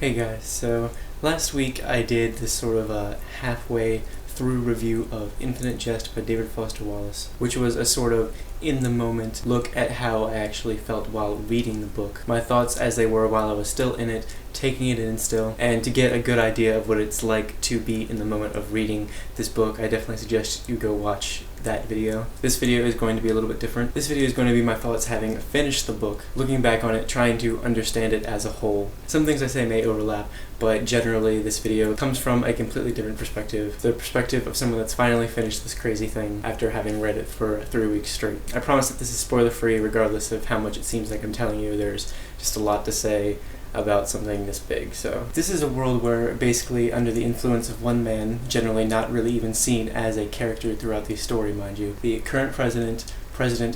Hey guys, so last week I did this sort of a halfway through review of Infinite Jest by David Foster Wallace, which was a sort of in-the-moment look at how I actually felt while reading the book. My thoughts as they were while I was still in it, taking it in still, and to get a good idea of what it's like to be in the moment of reading this book, I definitely suggest you go watch that video. This video is going to be a little bit different. This video is going to be my thoughts having finished the book, looking back on it, trying to understand it as a whole. Some things I say may overlap, but generally this video comes from a completely different perspective. The perspective of someone that's finally finished this crazy thing after having read it for 3 weeks straight. I promise that this is spoiler free regardless of how much it seems like I'm telling you. There's just a lot to say about something this big. So this is a world where basically under the influence of one man, generally not really even seen as a character throughout the story, mind you, the current President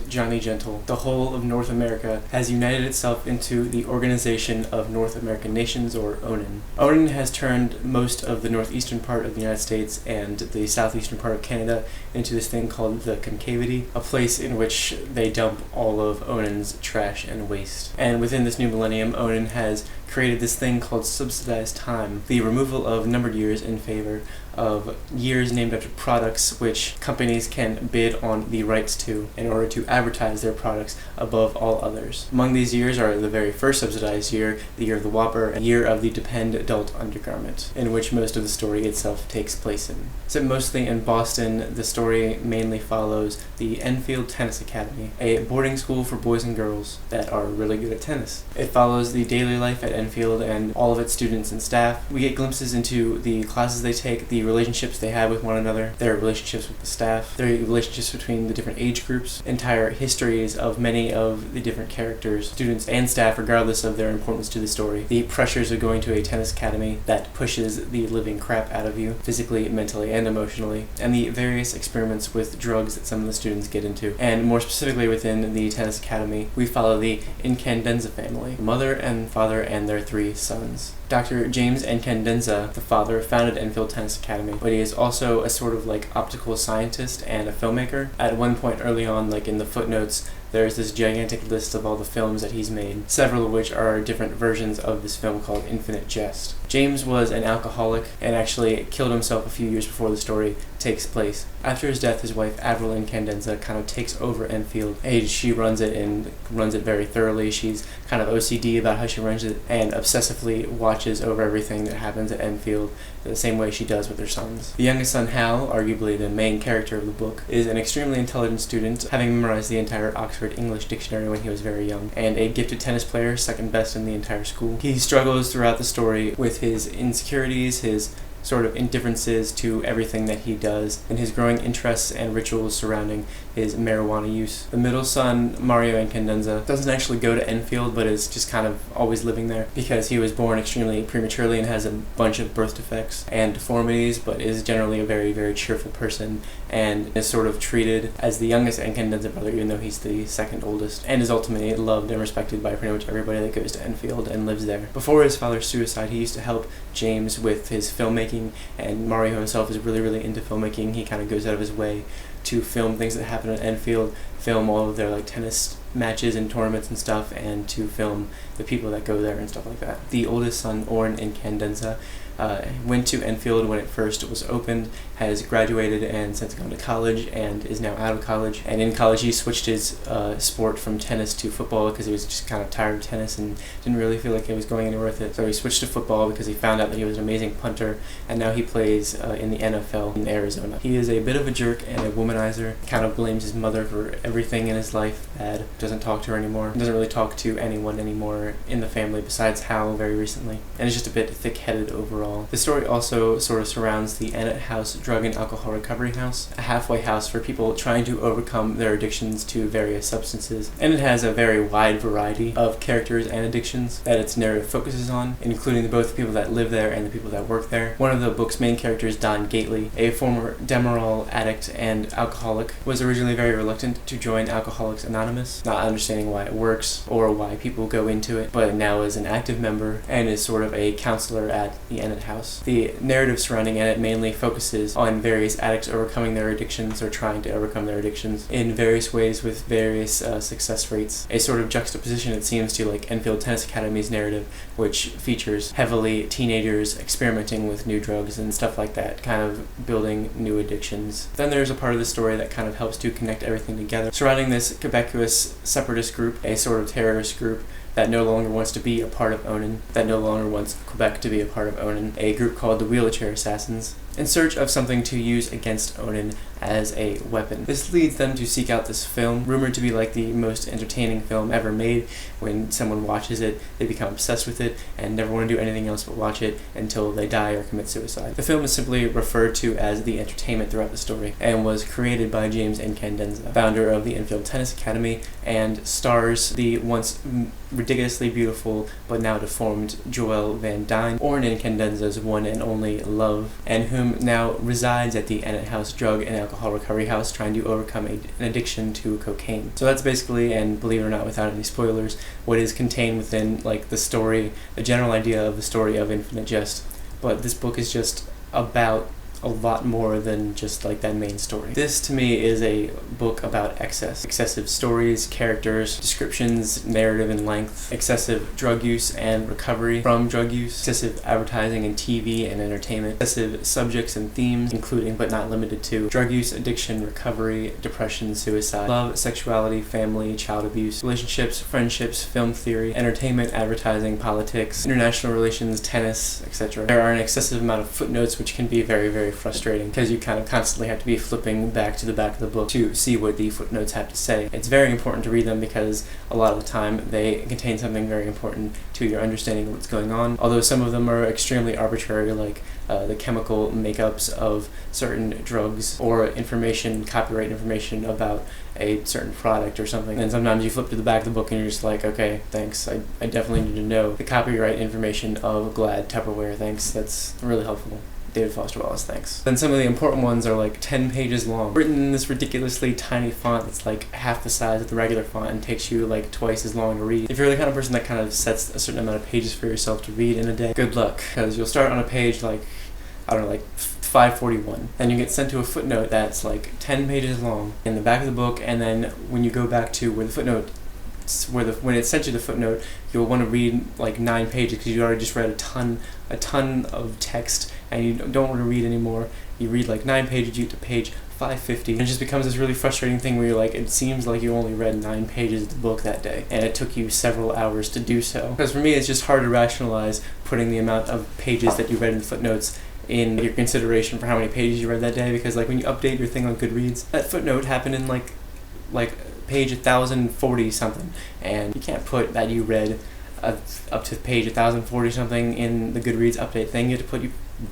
Johnny Gentle, the whole of North America has united itself into the Organization of North American Nations, or ONAN. ONAN has turned most of the northeastern part of the United States and the southeastern part of Canada into this thing called the concavity, a place in which they dump all of ONAN's trash and waste. And within this new millennium, ONAN has created this thing called subsidized time, the removal of numbered years in favor of years named after products which companies can bid on the rights to in order to advertise their products above all others. Among these years are the very first subsidized year, the year of the Whopper, and year of the Depend adult undergarment, in which most of the story itself takes place in. Set mostly in Boston, the story mainly follows the Enfield Tennis Academy, a boarding school for boys and girls that are really good at tennis. It follows the daily life at Enfield and all of its students and staff. We get glimpses into the classes they take, the relationships they have with one another, their relationships with the staff, their relationships between the different age groups, entire histories of many of the different characters, students and staff, regardless of their importance to the story, the pressures of going to a tennis academy that pushes the living crap out of you, physically, mentally, and emotionally, and the various experiments with drugs that some of the students get into. And more specifically within the tennis academy, we follow the Incandenza family, mother and father and their 3 sons. Dr. James Incandenza, the father, founded Enfield Tennis Academy, but he is also a sort of like optical scientist and a filmmaker. At one point early on, like in the footnotes, there's this gigantic list of all the films that he's made, several of which are different versions of this film called Infinite Jest. James was an alcoholic and actually killed himself a few years before the story takes place. After his death, his wife Avril Incandenza kind of takes over Enfield. She runs it and runs it very thoroughly. She's kind of OCD about how she runs it and obsessively watches over everything that happens at Enfield the same way she does with her sons. The youngest son, Hal, arguably the main character of the book, is an extremely intelligent student, having memorized the entire Oxford English Dictionary when he was very young, and a gifted tennis player, second best in the entire school. He struggles throughout the story with his insecurities, his sort of indifferences to everything that he does, and his growing interests and rituals surrounding his marijuana use. The middle son, Mario Incandenza, doesn't actually go to Enfield, but is just kind of always living there because he was born extremely prematurely and has a bunch of birth defects and deformities, but is generally a very, very cheerful person and is sort of treated as the youngest Incandenza brother, even though he's the second oldest, and is ultimately loved and respected by pretty much everybody that goes to Enfield and lives there. Before his father's suicide, he used to help James with his filmmaking, and Mario himself is really, really into filmmaking. He kind of goes out of his way to film things that happen at Enfield, film all of their like tennis matches and tournaments and stuff, and to film the people that go there and stuff like that. The oldest son, Orrin Incandenza, went to Enfield when it first was opened, has graduated and since gone to college and is now out of college. And in college he switched his sport from tennis to football because he was just kind of tired of tennis and didn't really feel like he was going anywhere with it. So he switched to football because he found out that he was an amazing punter, and now he plays in the NFL in Arizona. He is a bit of a jerk and a womanizer, kind of blames his mother for everything in his life bad, doesn't talk to her anymore, doesn't really talk to anyone anymore in the family besides Hal very recently, and is just a bit thick-headed overall. The story also sort of surrounds the Annette House Drug and Alcohol Recovery House, a halfway house for people trying to overcome their addictions to various substances, and it has a very wide variety of characters and addictions that its narrative focuses on, including both the people that live there and the people that work there. One of the book's main characters, Don Gately, a former Demerol addict and alcoholic, was originally very reluctant to join Alcoholics Anonymous, not understanding why it works or why people go into it, but now is an active member and is sort of a counselor at the Annette haunted house. The narrative surrounding it mainly focuses on various addicts overcoming their addictions or trying to overcome their addictions in various ways with various success rates. A sort of juxtaposition, it seems, to like Enfield Tennis Academy's narrative, which features heavily teenagers experimenting with new drugs and stuff like that, kind of building new addictions. Then there's a part of the story that kind of helps to connect everything together, surrounding this Quebecois separatist group, a sort of terrorist group that no longer wants to be a part of Onan, that no longer wants Quebec to be a part of Onan, a group called the Wheelchair Assassins, in search of something to use against Onan as a weapon. This leads them to seek out this film, rumored to be like the most entertaining film ever made. When someone watches it, they become obsessed with it and never want to do anything else but watch it until they die or commit suicide. The film is simply referred to as the entertainment throughout the story, and was created by James Incandenza, founder of the Enfield Tennis Academy, and stars the once ridiculously beautiful but now deformed Joelle Van Dyne, Orrin Incandenza's one and only love, and whom now resides at the Annette House Drug and Alcohol Recovery House, trying to overcome an addiction to cocaine. So that's basically, and believe it or not, without any spoilers, what is contained within like the story, the general idea of the story of Infinite Jest. But this book is just about a lot more than just like that main story. This to me is a book about excessive stories, characters, descriptions, narrative and length, excessive drug use and recovery from drug use, excessive advertising in TV and entertainment, excessive subjects and themes, including but not limited to drug use, addiction, recovery, depression, suicide, love, sexuality, family, child abuse, relationships, friendships, film theory, entertainment, advertising, politics, international relations, tennis, etc. There are an excessive amount of footnotes, which can be very, very frustrating because you kind of constantly have to be flipping back to the back of the book to see what the footnotes have to say. It's very important to read them because a lot of the time they contain something very important to your understanding of what's going on, although some of them are extremely arbitrary, like the chemical makeups of certain drugs or information, copyright information about a certain product or something. And sometimes you flip to the back of the book and you're just like, okay, thanks, I definitely need to know the copyright information of Glad Tupperware, thanks, that's really helpful. David Foster Wallace, thanks. Then some of the important ones are like 10 pages long, written in this ridiculously tiny font that's like half the size of the regular font and takes you like twice as long to read. If you're the kind of person that kind of sets a certain amount of pages for yourself to read in a day, good luck, because you'll start on a page like, I don't know, like 541, and you get sent to a footnote that's like 10 pages long in the back of the book, and then when you go back to where the footnote when it sent you the footnote, you'll want to read like 9 pages because you already just read a ton of text and you don't want to read anymore. You read like 9 pages, you get to page 550, and it just becomes this really frustrating thing where you're like, it seems like you only read 9 pages of the book that day, and it took you several hours to do so. Because for me, it's just hard to rationalize putting the amount of pages that you read in the footnotes in your consideration for how many pages you read that day, because like when you update your thing on Goodreads, that footnote happened in like page 1040 something, and you can't put that you read up to page 1040 something in the Goodreads update thing. You have to put you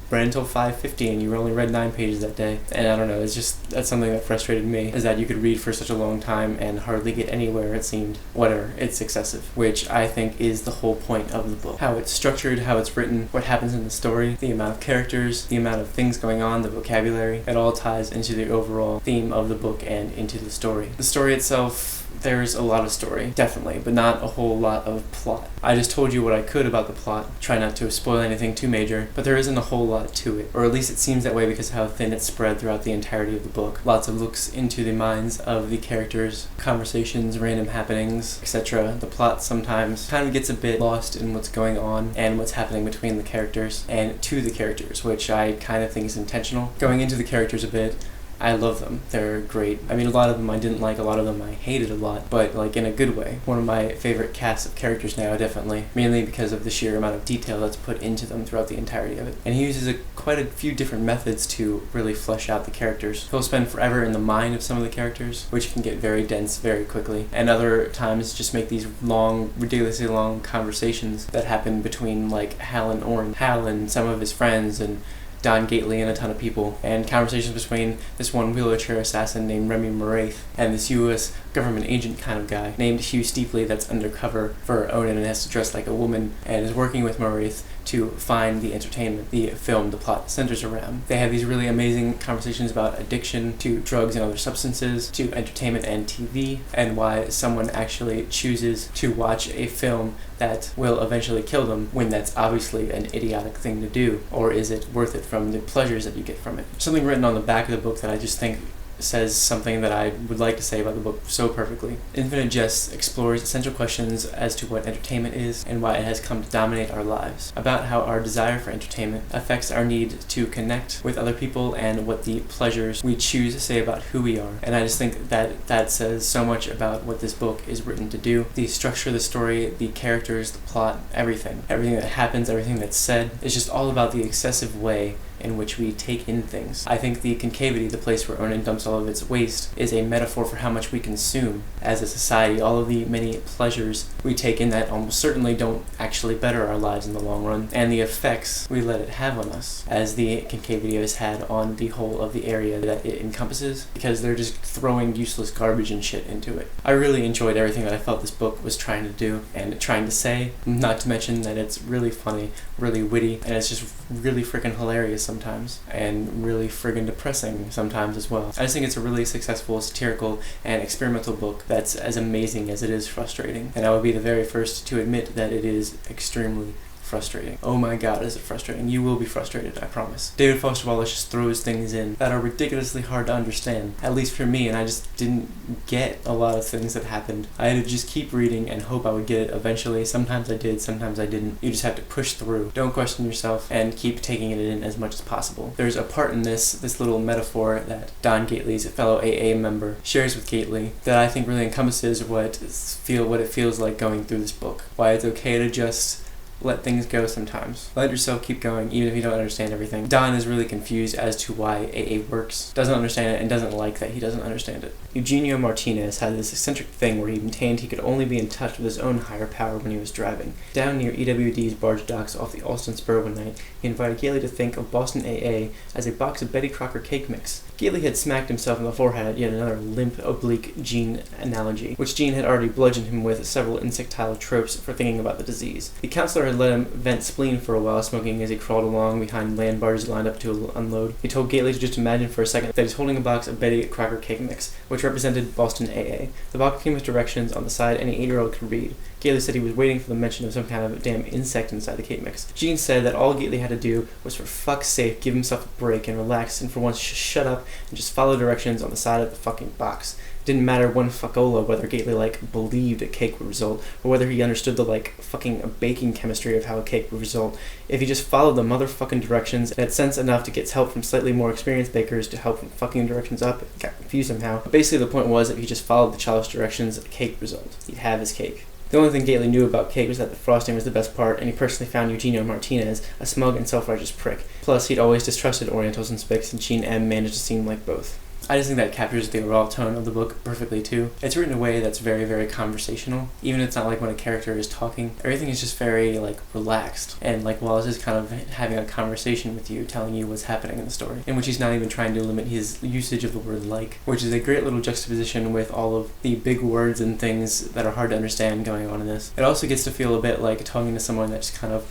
read until 5:50 and you only read 9 pages that day. And I don't know, it's just, that's something that frustrated me, is that you could read for such a long time and hardly get anywhere, it seemed. Whatever, it's excessive, which I think is the whole point of the book. How it's structured, how it's written, what happens in the story, the amount of characters, the amount of things going on, the vocabulary, it all ties into the overall theme of the book and into the story. The story itself, there's a lot of story, definitely, but not a whole lot of plot. I just told you what I could about the plot, try not to spoil anything too major, but there isn't a whole lot to it, or at least it seems that way because of how thin it's spread throughout the entirety of the book. Lots of looks into the minds of the characters, conversations, random happenings, etc. The plot sometimes kind of gets a bit lost in what's going on and what's happening between the characters and to the characters, which I kind of think is intentional. Going into the characters a bit, I love them. They're great. I mean, a lot of them I didn't like, a lot of them I hated a lot, but like in a good way. One of my favorite casts of characters now, definitely. Mainly because of the sheer amount of detail that's put into them throughout the entirety of it. And he uses quite a few different methods to really flesh out the characters. He'll spend forever in the mind of some of the characters, which can get very dense very quickly. And other times just make these long, ridiculously long conversations that happen between like Hal and Orrin. Hal and some of his friends, and Don Gately and a ton of people, and conversations between this one wheelchair assassin named Remy Moraith and this U.S. government agent kind of guy named Hugh Steepley that's undercover for Onan and has to dress like a woman and is working with Moraith to find the entertainment, the film, the plot centers around. They have these really amazing conversations about addiction to drugs and other substances, to entertainment and TV, and why someone actually chooses to watch a film that will eventually kill them when that's obviously an idiotic thing to do, or is it worth it from the pleasures that you get from it. Something written on the back of the book that I just think says something that I would like to say about the book so perfectly. Infinite Jest explores essential questions as to what entertainment is and why it has come to dominate our lives, about how our desire for entertainment affects our need to connect with other people and what the pleasures we choose to say about who we are. And I just think that says so much about what this book is written to do. The structure of the story, the characters, the plot, everything that happens, everything that's said, is just all about the excessive way in which we take in things. I think the concavity, the place where Onan dumps all of its waste, is a metaphor for how much we consume as a society. All of the many pleasures we take in that almost certainly don't actually better our lives in the long run, and the effects we let it have on us, as the concavity has had on the whole of the area that it encompasses, because they're just throwing useless garbage and shit into it. I really enjoyed everything that I felt this book was trying to do and trying to say, not to mention that it's really funny, really witty, and it's just really freaking hilarious sometimes, and really friggin' depressing sometimes as well. I just think it's a really successful, satirical, and experimental book that's as amazing as it is frustrating. And I would be the very first to admit that it is extremely frustrating. Oh my god, is it frustrating. You will be frustrated, I promise. David Foster Wallace just throws things in that are ridiculously hard to understand, at least for me, and I just didn't get a lot of things that happened. I had to just keep reading and hope I would get it eventually. Sometimes I did, sometimes I didn't. You just have to push through. Don't question yourself and keep taking it in as much as possible. There's a part in this little metaphor that Don Gately's fellow AA member shares with Gately that I think really encompasses what it feels like going through this book. Why it's okay to just let things go sometimes. Let yourself keep going, even if you don't understand everything. Don is really confused as to why AA works, doesn't understand it, and doesn't like that he doesn't understand it. Eugenio Martinez had this eccentric thing where he maintained he could only be in touch with his own higher power when he was driving. Down near EWD's barge docks off the Alston Spur one night, he invited Gately to think of Boston AA as a box of Betty Crocker cake mix. Gately had smacked himself in the forehead at yet another limp, oblique Gene analogy, which Gene had already bludgeoned him with several insectile tropes for thinking about the disease. The counselor had let him vent spleen for a while, smoking as he crawled along behind land barges lined up to unload. He told Gately to just imagine for a second that he's holding a box of Betty Crocker cake mix, which represented Boston AA. The box came with directions on the side any 8-year-old could read. Gately said he was waiting for the mention of some kind of damn insect inside the cake mix. Gene said that all Gately had to do was for fuck's sake give himself a break and relax and for once shut up and just follow directions on the side of the fucking box. It didn't matter one fuckola whether Gately believed a cake would result or whether he understood the fucking baking chemistry of how a cake would result. If he just followed the motherfucking directions and had sense enough to get help from slightly more experienced bakers to help him fucking directions up, it got confused somehow. But basically the point was if he just followed the childish directions, a cake would result. He'd have his cake. The only thing Gately knew about cake was that the frosting was the best part, and he personally found Eugenio Martinez a smug and self-righteous prick. Plus, he'd always distrusted Orientals and Spics, and Gene M managed to seem like both. I just think that captures the overall tone of the book perfectly too. It's written in a way that's very, very conversational. Even if it's not like when a character is talking, everything is just very relaxed. And Wallace is kind of having a conversation with you, telling you what's happening in the story, in which he's not even trying to limit his usage of the word like, which is a great little juxtaposition with all of the big words and things that are hard to understand going on in this. It also gets to feel a bit like talking to someone that just kind of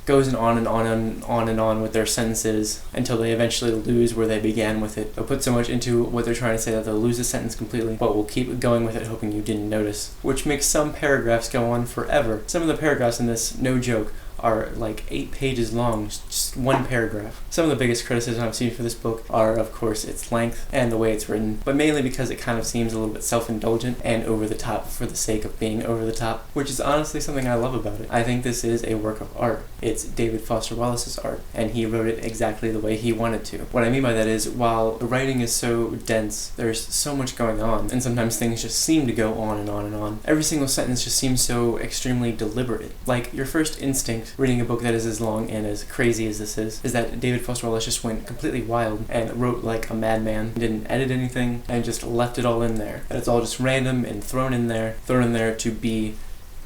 goes on and on and on and on with their sentences until they eventually lose where they began with it. They'll put so much into what they're trying to say that they'll lose the sentence completely, but will keep going with it hoping you didn't notice, which makes some paragraphs go on forever. Some of the paragraphs in this, no joke, are 8 pages long, just one paragraph. Some of the biggest criticism I've seen for this book are, of course, its length and the way it's written, but mainly because it kind of seems a little bit self-indulgent and over the top for the sake of being over the top, which is honestly something I love about it. I think this is a work of art. It's David Foster Wallace's art, and he wrote it exactly the way he wanted to. What I mean by that is, while the writing is so dense, there's so much going on, and sometimes things just seem to go on and on and on. Every single sentence just seems so extremely deliberate. Your first instinct reading a book that is as long and as crazy as this is that David Foster Wallace just went completely wild and wrote like a madman, didn't edit anything, and just left it all in there. And it's all just random and thrown in there to be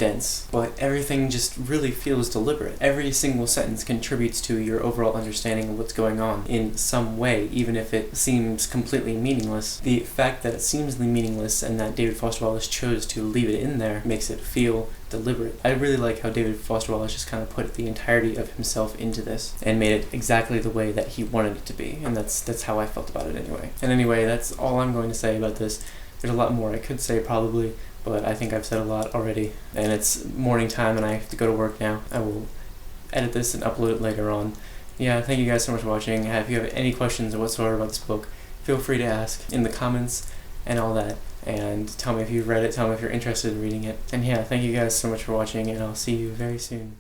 dense, but everything just really feels deliberate. Every single sentence contributes to your overall understanding of what's going on in some way, even if it seems completely meaningless. The fact that it seems meaningless and that David Foster Wallace chose to leave it in there makes it feel deliberate. I really like how David Foster Wallace just kind of put the entirety of himself into this and made it exactly the way that he wanted it to be, and that's how I felt about it anyway. And anyway, that's all I'm going to say about this. There's a lot more I could say probably, but I think I've said a lot already, and it's morning time and I have to go to work now. I will edit this and upload it later on. Yeah, thank you guys so much for watching. If you have any questions whatsoever about this book, feel free to ask in the comments and all that, and tell me if you've read it, tell me if you're interested in reading it. And yeah, thank you guys so much for watching, and I'll see you very soon.